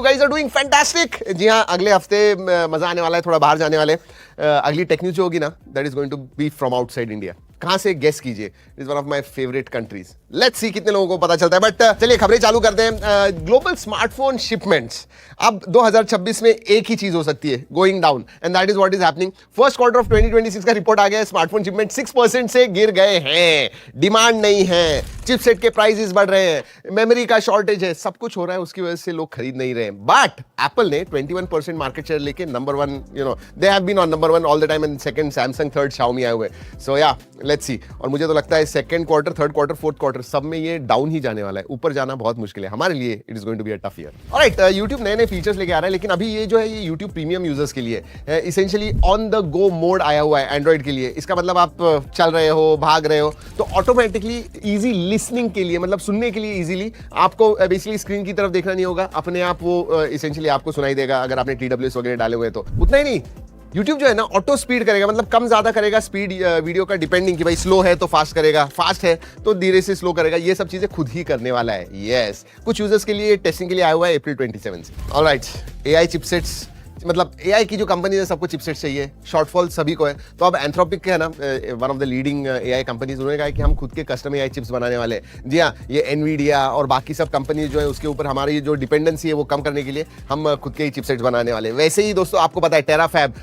Guys are doing fantastic. जी हाँ, अगले हफ्ते मजा आने वाला है, थोड़ा बाहर जाने वाले। अगली टेक न्यूज जो होगी ना, that is going to be from outside India. कहां से गेस कीजिए? Is one of my favourite countries. Let's see कितने लोगों को पता चलता है। बट चलिए खबरें चालू करते हैं। ग्लोबल स्मार्टफोन शिपमेंट्स अब 2026 में एक ही चीज हो सकती है, going down, and that is what is happening. First quarter of 2026 का रिपोर्ट आ गया है, स्मार्टफोन शिपमेंट 6% से गिर गए हैं। डिमांड नहीं है, चिपसेट के प्राइसेस बढ़ रहे हैं, मेमोरी का शॉर्टेज है, सब कुछ हो रहा है, उसकी वजह से लोग खरीद नहीं रहे हैं। बट एप्पल ने 21% मार्केट शेयर लेके number 1, they have been on number 1 all the time, and second Samsung, third Xiaomi आए हुए। सो या लेट्स सी। और मुझे तो लगता है second quarter, third quarter, fourth quarter सब में ये डाउन ही जाने वाला है, ऊपर जाना बहुत मुश्किल है हमारे लिए। It is going to be a tough year. Alright, YouTube नए नए फीचर्स लेके आ रहा है, लेकिन अभी ये जो है ये YouTube प्रीमियम यूजर्स के लिए essentially on the go mode आया हुआ है एंड्रॉइड के लिए। इसका मतलब आप चल रहे हो, भाग रहे हो, तो ऑटोमेटिकली इजी लिसनिंग के लिए, मतलब सुनने के लिए इजीली आपको बेसिकली स्क्रीन की तरफ देखना नहीं होगा, अपने आप वो इसेंशियली आपको सुनाई देगा। अगर आपने TWS वगैरह डाले हुए तो उतना ही नहीं, YouTube जो है ना ऑटो स्पीड करेगा, मतलब कम ज्यादा करेगा स्पीड वीडियो का, डिपेंडिंग कि भाई स्लो है तो फास्ट करेगा, फास्ट है तो धीरे से स्लो करेगा। ये सब चीजें खुद ही करने वाला है। यस, कुछ यूजर्स के लिए टेस्टिंग के लिए आया हुआ है अप्रैल 27 से। ऑलराइट, AI चिपसेट्स, मतलब AI की जो कंपनी है सबको चिपसेट चाहिए, शॉर्टफॉल सभी को है। तो अब एंथ्रोपिक है ना, one of the leading AI companies, उन्होंने कहा कि हम खुद के कस्टम AI चिप्स बनाने वाले हैं। जी हाँ, ये एनवीडिया और बाकी सब कंपनीज जो है उसके ऊपर हमारी जो डिपेंडेंसी है वो कम करने के लिए हम खुद के ही चिपसेट्स बनाने वाले हैं। वैसे ही दोस्तों आपको पता है टेराफैब,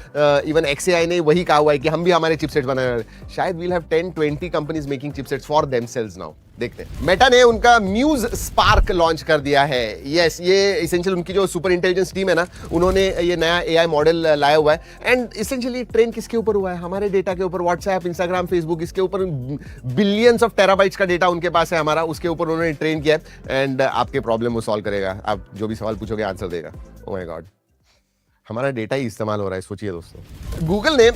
इवन XAI ने वही कहा हुआ है कि हम भी हमारे चिपसेट्स बनाने वाले हैं। शायद we'll have 10-20 companies making chipsets for themselves now. देखते हैं। मेटा ने उनका म्यूज स्पार्क लॉन्च कर दिया है। यस, ये इसेंशियल उनकी जो सुपर इंटेलिजेंस टीम है ना, उन्होंने ये नया AI मॉडल लाया हुआ है। एंड इसेंशियली ट्रेन किसके ऊपर हुआ है? हमारे डेटा के ऊपर। व्हाट्सएप, इंस्टाग्राम, फेसबुक, इसके ऊपर बिलियंस ऑफ टेराबाइट्स का डेटा उनके पास है हमारा, उसके ऊपर उन्होंने ट्रेन किया है। एंड आपके प्रॉब्लम वो सॉल्व करेगा, आप जो भी सवाल पूछोगे आंसर देगा। ओह माय गॉड, हमारा डेटा ही इस्तेमाल हो रहा है, सोचिए दोस्तों। गूगल ने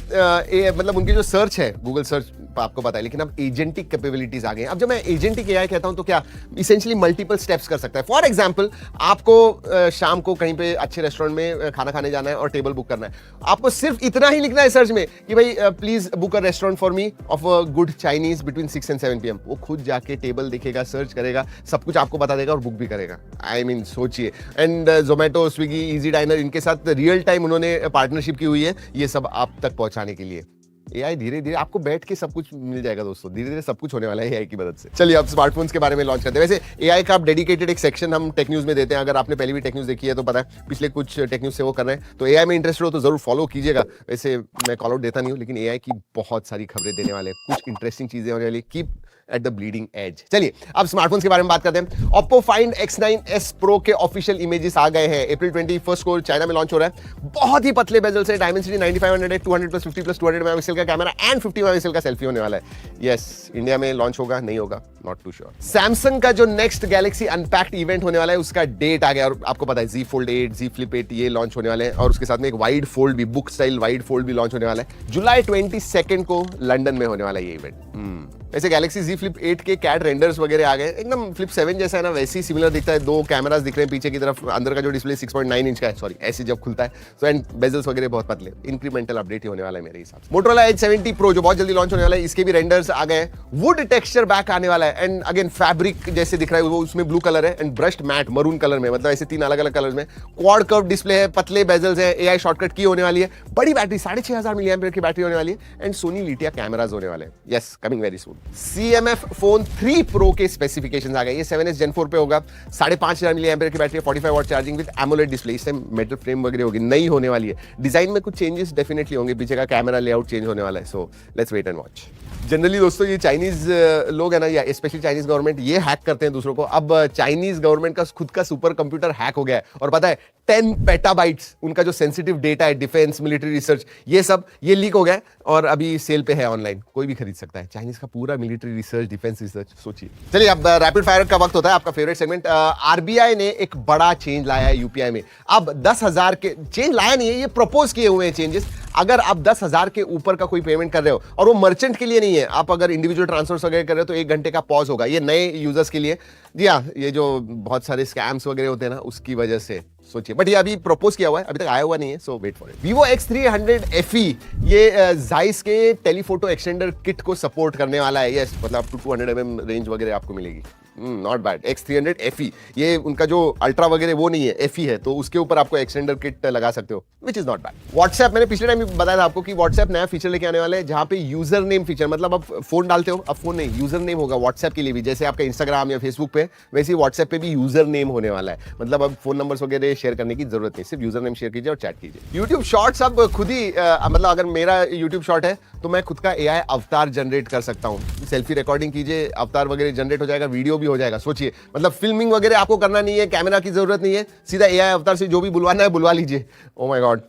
मतलब उनकी जो सर्च है, गूगल सर्च आपको पता है, लेकिन अब एजेंटिक कैपेबिलिटीज आ गई हैं। अब जब मैं एजेंटिक AI कहता हूं तो क्या इसेंशियली मल्टीपल स्टेप्स कर सकता है। फॉर एग्जांपल, आपको शाम को कहीं पे अच्छे रेस्टोरेंट में खाना खाने जाना है और टेबल बुक करना है। आपको सिर्फ इतना ही लिखना है सर्च में कि भाई please book a restaurant for me of a good Chinese between 6 and 7 PM। वो खुद जाके टेबल देखेगा, सर्च करेगा, सब कुछ आपको बता देगा और बुक भी करेगा। आई मीन सोचिए। And Zomato, Swiggy, easy dinar, इनके साथ रियल टाइम उन्होंने पार्टनरशिप की हुई है ये सब आप तक पहुंचाने के लिए। AI धीरे धीरे आपको बैठ के सब कुछ मिल जाएगा दोस्तों, धीरे धीरे सब कुछ होने वाला है AI की मदद से। चलिए अब स्मार्टफोन्स के बारे में लॉन्च करते हैं। वैसे AI का आप डेडिकेटेड एक सेक्शन हम टेक न्यूज में देते हैं, अगर आपने पहले भी टेक न्यूज देखी है तो पता है, पिछले कुछ टेक न्यूज से वो कर रहे हैं। तो AI में इंटरेस्टेड हो तो जरूर फॉलो कीजिएगा। वैसे मैं कॉल आउट देता नहीं हूँ, लेकिन AI की बहुत सारी खबरें देने वाले हैं, कुछ इंटरेस्टिंग चीजें होने वाली। Keep at the bleeding edge. चलिए अब स्मार्टफोन्स के बारे में बात करते हैं। Oppo Find X9s Pro के ऑफिशियल इमेजेस आ गए हैं। अप्रैल 21 को चाइना में लॉन्च हो रहा है। बहुत ही पतले बेजल से, डायमेंसिटी 9500 है, 200+50+200 मेगापिक्सल का कैमरा एंड 50 मेगापिक्सल का सेल्फी होने वाला है। यस, इंडिया में लॉन्च होगा नहीं होगा, नॉट टू श्योर। सैमसंग का जो नेक्स्ट गैलेक्सी अनपैक्ड इवेंट होने वाला है उसका डेट आ गया, और आपको पता है Z Fold 8, Z Flip 8 ये लॉन्च होने वाले हैं, और उसके साथ में एक वाइड फोल्ड भी, बुक स्टाइल वाइड फोल्ड भी लॉन्च होने वाला है। जुलाई 22 को लंदन में होने वाला है ये इवेंट। वैसे गैलेक्सी Z Flip 8 के कैड रेंडर्स वगैरह आ गए, एकदम Flip 7 जैसा है ना, वैसे ही सिमिलर दिखता है। दो कैमरास दिख रहे हैं पीछे की तरफ, अंदर का जो डिस्प्ले 6.9 इंच का है, सॉरी ऐसे जब खुलता है, सो एंड बेजल्स वगैरह बहुत पतले। इंक्रीमेंटल अपडेट ही होने वाला है मेरे हिसाब से। Motorola Edge 70 Pro जो बहुत जल्दी लॉन्च होने वाला है, इसके भी रेंडर्स आ गए। वुड टेक्सचर बैक आने वाला है, एंड अगेन फैब्रिक जैसे दिख रहा है, वो उसमें ब्लू कलर है, and brushed matte maroon colour में, मतलब ऐसे 3 अलग अलग कलर में। क्वाड कर्व डिस्प्ले है, पतले बेजल्स है, AI शॉर्टकट की होने वाली है, बड़ी बैटरी 6500 mAh की बैटरी होने वाली है, एंड सोनी लिटिया कैमरास होने वाले हैं। Yes, coming very soon. CMF phone 3 Pro के स्पेसिफिकेशंस आ गए। ये 7S Gen 4 पे होगा, 5500 mAh की battery, 45 watt charging with AMOLED display. इस टाइम मेटल फ्रेम वगैरह होगी, नई होने वाली है। डिजाइन में कुछ चेंजेस डेफिनेटली होंगे, पीछे का कैमरा लेआउट चेंज होने वाला है, so let's wait and watch. Generally दोस्तों ये चाइनीज लोग है ना, या स्पेशली चाइनीज गवर्नमेंट, ये हैक करते हैं दूसरों को। अब चाइनीज गवर्नमेंट का खुद का सुपर कंप्यूटर हैक हो गया है, और पता है 10 पेटाबाइट्स उनका जो सेंसिटिव डेटा है, डिफेंस, मिलिट्री रिसर्च, ये सब ये लीक हो गया है, और अभी सेल पे है ऑनलाइन, कोई भी खरीद सकता है। चाइनीज का पूरा मिलिट्री रिसर्च, डिफेंस रिसर्च, सोचिए। चलिए अब रैपिड फायर का वक्त होता है, आपका फेवरेट सेगमेंट। RBI ने एक बड़ा चेंज लाया है UPI में। अब 10,000 के चेंज लाया नहीं है, ये प्रपोज किए हुए हैं चेंजेस। अगर आप 10,000 के ऊपर का कोई पेमेंट कर रहे हो, और वो मर्चेंट के लिए नहीं है, आप अगर इंडिविजुअल ट्रांसफर वगैरह कर रहे हो तो 1 घंटे का पॉज होगा, ये नए यूजर्स के लिए। जी हाँ, ये जो बहुत सारे स्कैम्स वगैरह होते हैं ना, उसकी वजह से सोचिए। बट ये अभी प्रपोज किया हुआ है, अभी तक आया हुआ नहीं है, so wait for it. Vivo X300 FE ये Zeiss के टेलीफोटो एक्सटेंडर किट को सपोर्ट करने वाला है। यस, मतलब अप टू 200 mm रेंज वगैरह आपको मिलेगी। Not bad. X300 FE, ये उनका जो अल्ट्रा वगैरह वो नहीं है, FE है, तो उसके ऊपर आपको एक्सटेंडर किट लगा सकते हो, which is not bad. WhatsApp, मैंने पिछले टाइम बताया था आपको कि व्हाट्सएप नया फीचर लेके आने वाले हैं, जहां पे यूजर नेम फीचर, मतलब आप फोन डालते हो, अब फोन नहीं, यूजर नेम होगा व्हाट्सएप के लिए भी, जैसे आपका इंस्टाग्राम या फेसबुक पे, वैसे ही व्हाट्सएप पे भी यूजर नेम होने वाला है। मतलब अब फोन नंबर्स वगैरह शेयर करने की जरूरत नहीं, सिर्फ यूजर नेम शेयर कीजिए और चैट कीजिए। यूट्यूब शॉर्ट्स अब खुद ही मतलब अगर मेरा यूट्यूब शॉर्ट है तो मैं खुद का AI अवतार जनरेट कर सकता हूँ। सेल्फी रिकॉर्डिंग कीजिए, अवतार वगैरह जनरेट हो जाएगा, वीडियो भी हो जाएगा। सोचिए, मतलब फिल्मिंग वगैरह आपको करना नहीं है, कैमरा की जरूरत नहीं है, सीधा AI अवतार से जो भी बुलवाना है बुलवा लीजिए। ओ माय गॉड,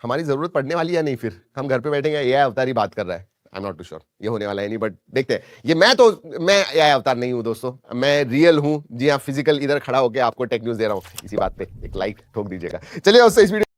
हमारी जरूरत पड़ने वाली है नहीं, फिर हम घर पे बैठेंगे, AI अवतार ही बात कर रहा है। I am not too sure ये होने वाला है नहीं, बट देखते हैं। ये मैं AI अवतार नहीं हूं दोस्तों, मैं रियल हूं। जी हाँ, फिजिकल इधर खड़ा होकर आपको टेक न्यूज दे रहा हूं। इसी बात पे एक लाइक ठोक दीजिएगा। चलिए दोस्तों, इस वीडियो